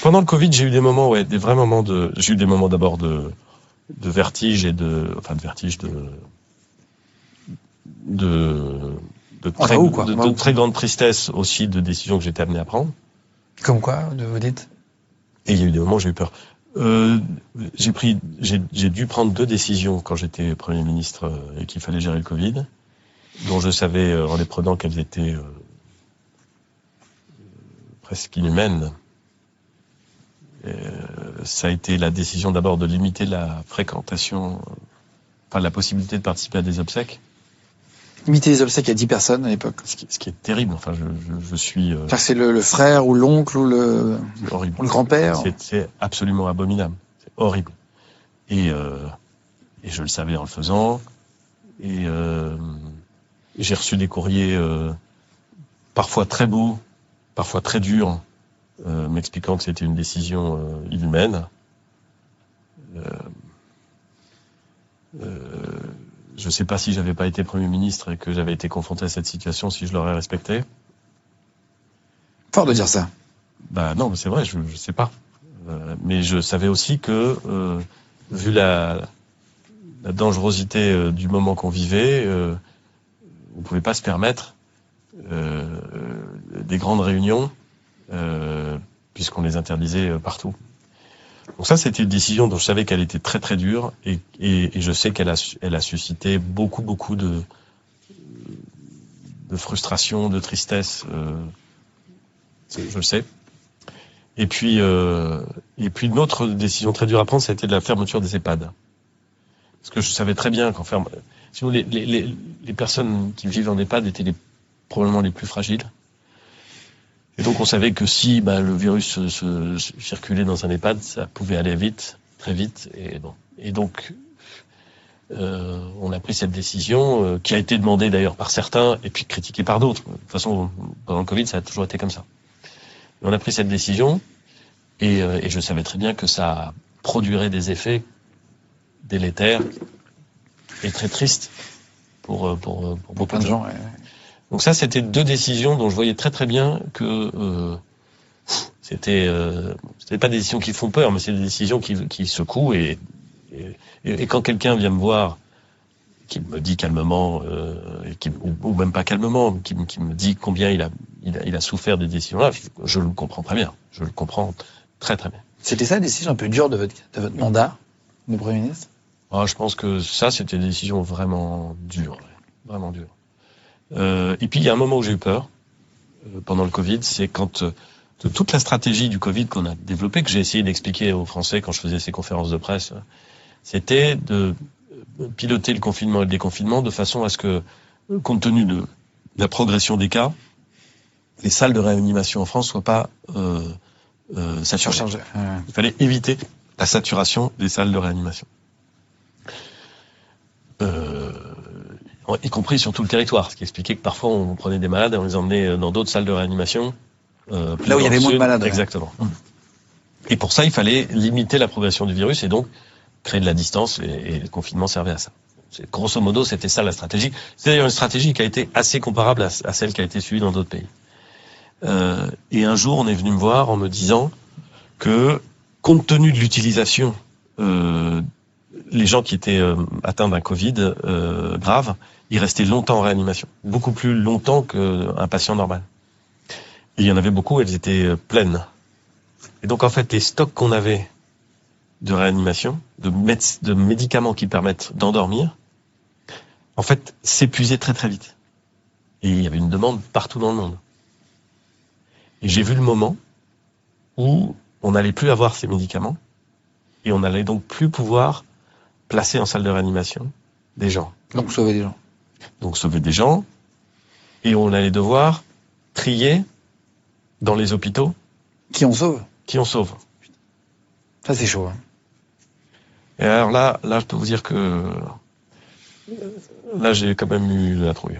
Pendant le Covid, j'ai eu des moments, des vrais moments j'ai eu des moments d'abord de vertige et de très grande tristesse aussi de décisions que j'étais amené à prendre. Comme quoi, vous dites? Et il y a eu des moments où j'ai eu peur. J'ai dû prendre 2 décisions quand j'étais Premier ministre et qu'il fallait gérer le Covid, dont je savais en les prenant qu'elles étaient presque inhumaines. Ça a été la décision d'abord de limiter la fréquentation, la possibilité de participer à des obsèques. Limiter les obsèques à 10 personnes à l'époque. Ce qui est terrible. Enfin, je suis. C'est le frère ou l'oncle ou le grand-père. C'est absolument abominable. C'est horrible. Et je le savais en le faisant. Et j'ai reçu des courriers parfois très beaux, parfois très durs, m'expliquant que c'était une décision inhumaine. Je ne sais pas si j'avais pas été Premier ministre et que j'avais été confronté à cette situation, si je l'aurais respecté. Fort de dire ça. Non, mais c'est vrai, je sais pas. Mais je savais aussi que, vu la dangerosité du moment qu'on vivait, on pouvait pas se permettre des grandes réunions, puisqu'on les interdisait partout. Donc ça, c'était une décision dont je savais qu'elle était très très dure et je sais qu'elle a suscité beaucoup de frustration, de tristesse. Je le sais. Et puis une autre décision très dure à prendre, ça a été de la fermeture des EHPAD. Parce que je savais très bien qu'en sinon les personnes qui vivent en EHPAD étaient probablement les plus fragiles. Et donc on savait que si le virus se circulait dans un EHPAD, ça pouvait aller vite, très vite. Et donc on a pris cette décision qui a été demandée d'ailleurs par certains et puis critiquée par d'autres. De toute façon, pendant le Covid, ça a toujours été comme ça. Et on a pris cette décision et je savais très bien que ça produirait des effets délétères et très tristes pour beaucoup de gens. Ouais. Donc ça, c'était 2 décisions dont je voyais très très bien que c'était pas des décisions qui font peur, mais c'est des décisions qui secouent et quand quelqu'un vient me voir, qui me dit calmement, ou même pas calmement, qui me dit combien il a souffert des décisions-là, je le comprends très bien. Je le comprends très très bien. C'était ça, la décision un peu dure de votre mandat de Premier ministre? Je pense que ça, c'était des décisions vraiment dures, vraiment dures. Et puis il y a un moment où j'ai eu peur pendant le Covid, c'est quand de toute la stratégie du Covid qu'on a développée, que j'ai essayé d'expliquer aux Français quand je faisais ces conférences de presse, c'était de piloter le confinement et le déconfinement de façon à ce que, compte tenu de la progression des cas, les salles de réanimation en France soient pas saturées. Il fallait éviter la saturation des salles de réanimation. Y compris sur tout le territoire, ce qui expliquait que parfois on prenait des malades et on les emmenait dans d'autres salles de réanimation. Là où il y avait moins de malades. Exactement. Ouais. Et pour ça, il fallait limiter la progression du virus et donc créer de la distance et le confinement servait à ça. Grosso modo, c'était ça la stratégie. C'est d'ailleurs une stratégie qui a été assez comparable à celle qui a été suivie dans d'autres pays. Et un jour, on est venu me voir en me disant que, compte tenu de l'utilisation, les gens qui étaient atteints d'un Covid grave, ils restaient longtemps en réanimation, beaucoup plus longtemps qu'un patient normal. Et il y en avait beaucoup, elles étaient pleines. Et donc en fait, les stocks qu'on avait de réanimation, de médicaments qui permettent d'endormir, en fait, s'épuisaient très très vite. Et il y avait une demande partout dans le monde. Et j'ai vu le moment où on n'allait plus avoir ces médicaments et on n'allait donc plus pouvoir placer en salle de réanimation des gens. Donc sauver des gens. Donc sauver des gens, et on allait devoir trier dans les hôpitaux. Qui on sauve. Qui on sauve. Ça c'est chaud. Hein. Et alors là, je peux vous dire que là j'ai quand même eu la trouille.